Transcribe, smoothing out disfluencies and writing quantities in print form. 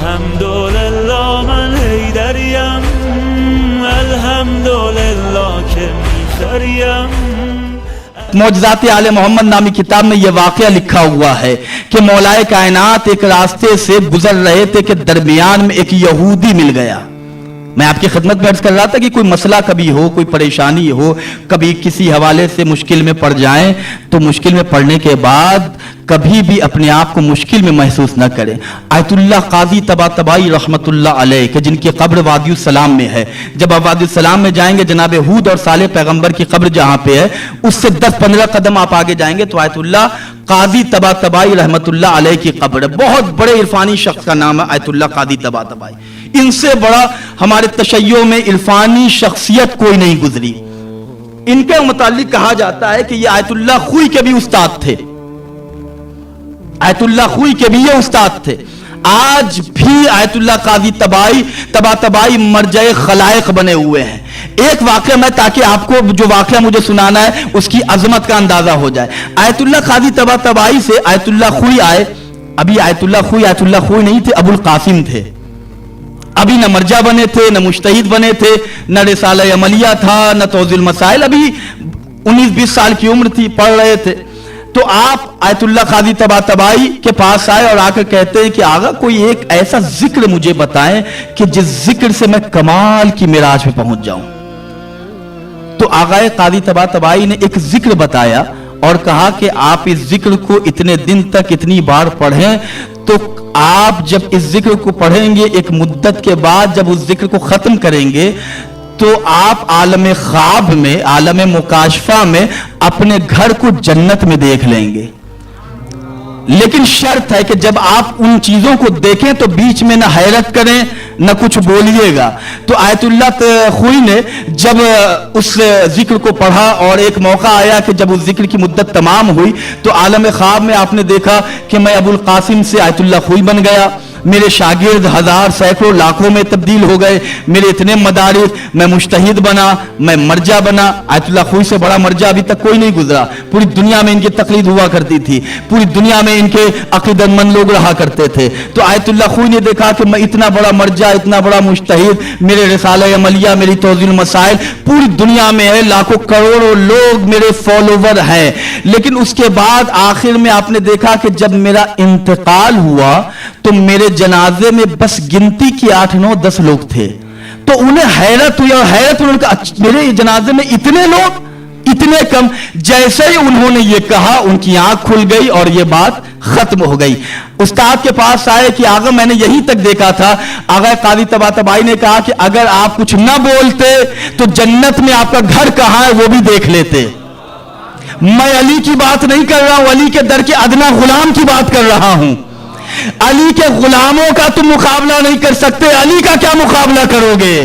الحمدلله من حیدریم، الحمدلله که میخریم. معجزات آل محمد نامی کتاب میں یہ واقعہ لکھا ہوا ہے کہ مولائے کائنات ایک راستے سے گزر رہے تھے کہ درمیان میں ایک یہودی مل گیا. میں آپ کی خدمت میں عرض کر رہا تھا کہ کوئی مسئلہ کبھی ہو، کوئی پریشانی ہو، کبھی کسی حوالے سے مشکل میں پڑ جائیں تو مشکل میں پڑنے کے بعد کبھی بھی اپنے آپ کو مشکل میں محسوس نہ کریں. آیت اللہ قاضی طباطبائی رحمت اللہ علیہ کہ جن کی قبر وادی السلام میں ہے، جب آپ وادی السلام میں جائیں گے جناب ہود اور صالح پیغمبر کی قبر جہاں پہ ہے اس سے 10-15 قدم آپ آگے جائیں گے تو آیت اللہ قاضی طباطبائی رحمت اللہ علیہ کی قبر ہے. بہت بڑے عرفانی شخص کا نام ہے آیت اللہ قاضی طباطبائی. ان سے بڑا ہمارے تشیع میں عرفانی شخصیت کوئی نہیں گزری. ان کے متعلق کہا جاتا ہے کہ یہ آیت اللہ خوئی کے بھی استاد تھے. آیت اللہ خوئی کے بھی یہ استاد تھے. آج بھی آیت اللہ قاضی طباطبائی مرجع خلائق بنے ہوئے ہیں. ایک واقعہ میں تاکہ آپ کو جو واقعہ مجھے سنانا ہے اس کی عظمت کا اندازہ ہو جائے. آیت اللہ قاضی طباطبائی سے آیت اللہ خوئی آئے. ابھی آیت اللہ خوئی نہیں تھے، ابو القاسم تھے. ابھی نہ مرجع بنے تھے، نہ مجتہد بنے تھے، نہ رسالہ عملیہ تھا، نہ توضیح المسائل. ابھی 19-20 سال کی عمر تھی، پڑھ رہے تھے. تو آپ آیت اللہ قاضی طباطبائی کے پاس آئے اور آ کر کہتے ہیں کہ آغا کوئی ایک ایسا ذکر مجھے بتائیں کہ جس ذکر سے میں کمال کی معراج پہ پہنچ جاؤں. تو آغا قاضی طباطبائی نے ایک ذکر بتایا اور کہا کہ آپ اس ذکر کو اتنے دن تک اتنی بار پڑھیں تو آپ جب اس ذکر کو پڑھیں گے ایک مدت کے بعد جب اس ذکر کو ختم کریں گے تو آپ عالم خواب میں، عالم مکاشفہ میں اپنے گھر کو جنت میں دیکھ لیں گے. لیکن شرط ہے کہ جب آپ ان چیزوں کو دیکھیں تو بیچ میں نہ حیرت کریں نہ کچھ بولیے گا. تو آیت اللہ خوئی نے جب اس ذکر کو پڑھا اور ایک موقع آیا کہ جب اس ذکر کی مدت تمام ہوئی تو عالم خواب میں آپ نے دیکھا کہ میں ابو القاسم سے آیت اللہ خوئی بن گیا. میرے شاگرد ہزار سینکڑوں لاکھوں میں تبدیل ہو گئے. میرے اتنے مدارس، میں مجتہد بنا، میں مرجع بنا. آیت اللہ خوئی سے بڑا مرجع ابھی تک کوئی نہیں گزرا. پوری دنیا میں ان کی تقلید ہوا کرتی تھی، پوری دنیا میں ان کے عقیدت مند لوگ رہا کرتے تھے. تو آیت اللہ خوئی نے دیکھا کہ میں اتنا بڑا مرجع، اتنا بڑا مجتہد، میرے رسالہ عملیہ، میری توضیح المسائل پوری دنیا میں ہے، لاکھوں کروڑوں لوگ میرے فالوور ہیں. لیکن اس کے بعد آخر میں آپ نے دیکھا کہ جب میرا انتقال ہوا تو میرے جنازے میں بس گنتی کی 8-9-10 لوگ تھے. تو انہیں حیرت ہوئی اور حیرت انہوں نے کہا میرے جنازے میں اتنے لوگ، اتنے کم. جیسے ہی انہوں نے یہ کہا ان کی آنکھ کھل گئی اور یہ بات ختم ہو گئی. استاد کے پاس آئے کہ آغا میں نے یہی تک دیکھا تھا. آغا قاضی طباطبائی نے کہا کہ اگر آپ کچھ نہ بولتے تو جنت میں آپ کا گھر کہاں ہے وہ بھی دیکھ لیتے. میں علی کی بات نہیں کر رہا ہوں، علی کے در کے ادنا غلام کی بات کر رہا ہوں. علی کے غلاموں کا تم مقابلہ نہیں کر سکتے، علی کا کیا مقابلہ کرو گے؟